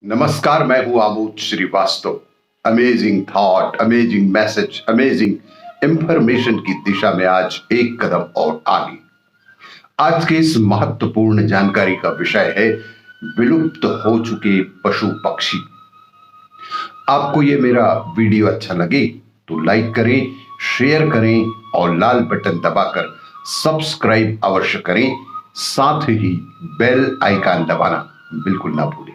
नमस्कार, मैं हूं Amod Srivastava. Amazing thought, amazing message, amazing information की दिशा में आज एक कदम और आगे। आज के इस महत्वपूर्ण जानकारी का विषय है विलुप्त हो चुके पशु पक्षी। आपको ये मेरा वीडियो अच्छा लगे तो लाइक करें, शेयर करें और लाल बटन दबाकर सब्सक्राइब अवश्य करें। साथ ही बेल आइकन दबाना बिल्कुल ना भूलें।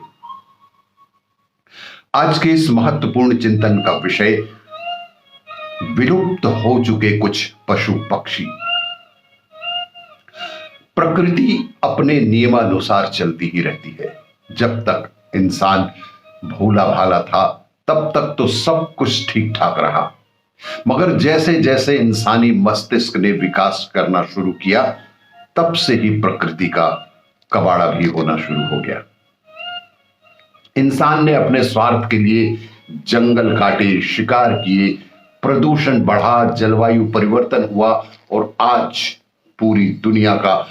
आज के इस महत्वपूर्ण चिंतन का विषय विलुप्त हो चुके कुछ पशु पक्षी। प्रकृति अपने नियमानुसार चलती ही रहती है। जब तक इंसान भोला भाला था तब तक तो सब कुछ ठीक ठाक रहा, मगर जैसे जैसे इंसानी मस्तिष्क ने विकास करना शुरू किया तब से ही प्रकृति का कबाड़ा भी होना शुरू हो गया। इंसान ने अपने स्वार्थ के लिए जंगल काटे, शिकार किए, प्रदूषण बढ़ा, जलवायु परिवर्तन हुआ और आज पूरी दुनिया का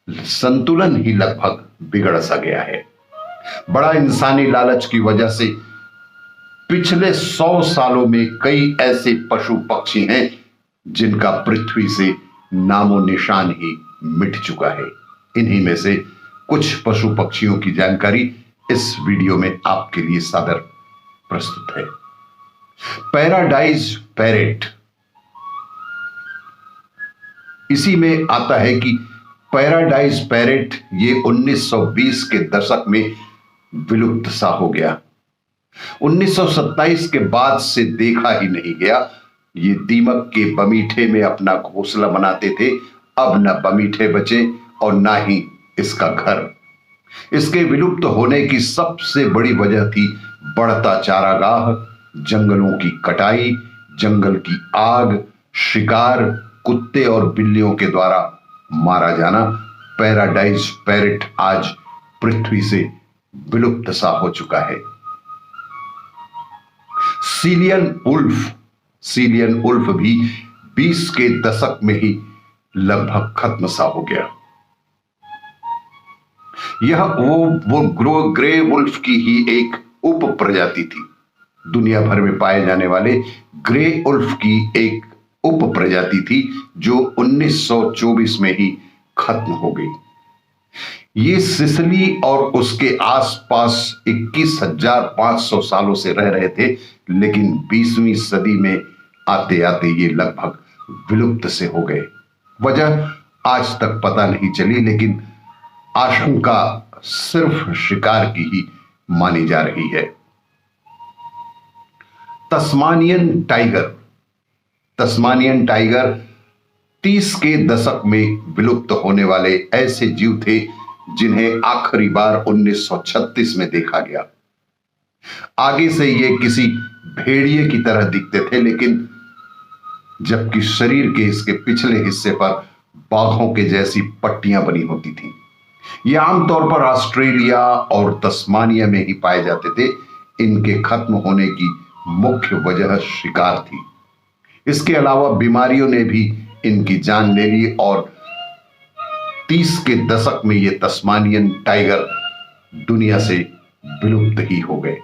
संतुलन ही लगभग बिगड़ सा गया है। बड़ा इंसानी लालच की वजह से पिछले 100 सालों में कई ऐसे पशु पक्षी हैं जिनका पृथ्वी से नामो निशान ही मिट चुका है। इन्हीं में से कुछ पशु पक्षियों की जानकारी इस वीडियो में आपके लिए सादर प्रस्तुत है। पैराडाइज पैरेट, इसी में आता है कि पैराडाइज पैरेट ये 1920 के दशक में विलुप्त सा हो गया। 1927 के बाद से देखा ही नहीं गया। ये दीमक के बमीठे में अपना घोंसला बनाते थे। अब न बमीठे बचे और ना ही इसका घर। इसके विलुप्त होने की सबसे बड़ी वजह थी बढ़ता चारागाह, जंगलों की कटाई, जंगल की आग, शिकार, कुत्ते और बिल्लियों के द्वारा मारा जाना। पैराडाइज पैरेट आज पृथ्वी से विलुप्त सा हो चुका है। सीलियन उल्फ भी 20 के दशक में ही लगभग खत्म सा हो गया। यह वो ग्रे वुल्फ की ही एक उप प्रजाति थी। दुनिया भर में पाए जाने वाले ग्रे वुल्फ की एक उप प्रजाति थी जो 1924 में ही खत्म हो गई। ये सिसिली और उसके आसपास 21,500 सालों से रह रहे थे, लेकिन 20वीं सदी में आते आते ये लगभग विलुप्त से हो गए। वजह आज तक पता नहीं चली, लेकिन आशंका सिर्फ शिकार की ही मानी जा रही है। तस्मानियन टाइगर 30 के दशक में विलुप्त होने वाले ऐसे जीव थे जिन्हें आखिरी बार 1936 में देखा गया। आगे से ये किसी भेड़िए की तरह दिखते थे, लेकिन जबकि शरीर के इसके पिछले हिस्से पर बाघों के जैसी पट्टियां बनी होती थीं। ये आमतौर पर ऑस्ट्रेलिया और तस्मानिया में ही पाए जाते थे। इनके खत्म होने की मुख्य वजह शिकार थी। इसके अलावा बीमारियों ने भी इनकी जान ले ली और 30 के दशक में ये तस्मानियन टाइगर दुनिया से विलुप्त ही हो गए।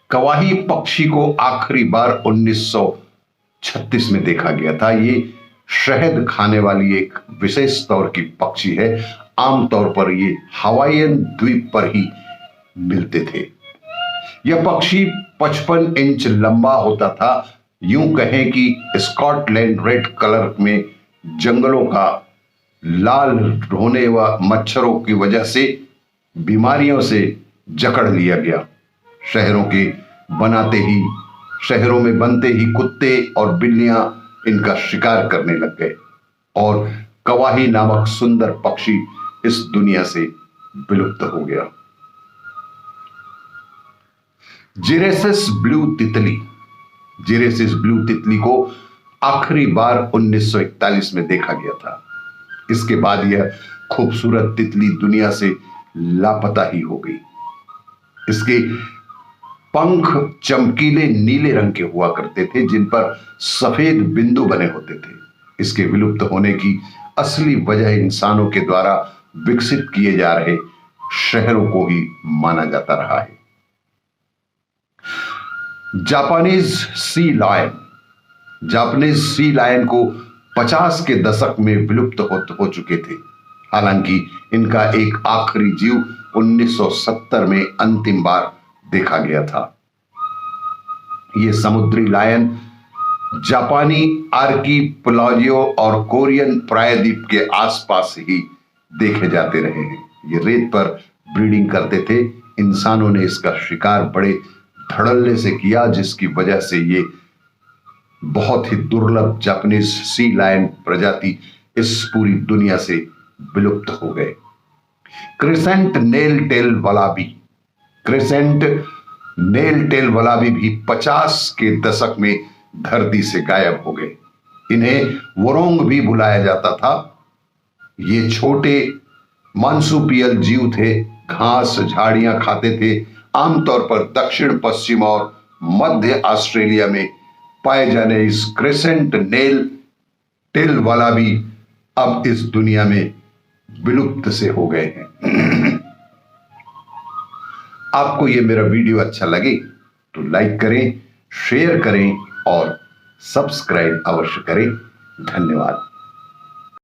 कवाही पक्षी को आखिरी बार 1936 में देखा गया था। ये शहद खाने वाली एक विशेष तौर की पक्षी है। आमतौर पर ये हवाईयन द्वीप पर ही मिलते थे। यह पक्षी 55 इंच लंबा होता था। यूं कहें कि स्कॉटलैंड रेड कलर में जंगलों का लाल होने व मच्छरों की वजह से बीमारियों से जकड़ लिया गया। शहरों में बनते ही कुत्ते और बिल्लियां इनका शिकार करने लग गए और कवाही नामक सुंदर पक्षी इस दुनिया से विलुप्त हो गया। जिरेसिस ब्लू तितली को आखिरी बार 1941 में देखा गया था। इसके बाद यह खूबसूरत तितली दुनिया से लापता ही हो गई। इसके पंख चमकीले नीले रंग के हुआ करते थे जिन पर सफेद बिंदु बने होते थे। इसके विलुप्त होने की असली वजह इंसानों के द्वारा विकसित किए जा रहे शहरों को ही माना जाता रहा है। जापानीज सी लायन को 50 के दशक में विलुप्त हो चुके थे। हालांकि इनका एक आखिरी जीव 1970 में अंतिम बार देखा गया था। यह समुद्री लायन जापानी आर्किपेलागो और कोरियन प्रायद्वीप के आसपास ही देखे जाते रहे हैं। ये रेत पर ब्रीडिंग करते थे। इंसानों ने इसका शिकार बड़े धड़ल्ले से किया, जिसकी वजह से ये बहुत ही दुर्लभ जापानीज सी लायन प्रजाति इस पूरी दुनिया से विलुप्त हो गए। क्रिसेंट नेल टेल वलाबी भी 50 के दशक में धरती से गायब हो गए। इन्हें वोरोंग भी बुलाया जाता था। ये छोटे मांसुपियल जीव थे, घास झाड़ियां खाते थे। आमतौर पर दक्षिण पश्चिम और मध्य ऑस्ट्रेलिया में पाए जाने इस क्रिसेंट नेल टेल वलाबी अब इस दुनिया में विलुप्त से हो गए हैं। आपको यह मेरा वीडियो अच्छा लगे तो लाइक करें, शेयर करें और सब्सक्राइब अवश्य करें। धन्यवाद।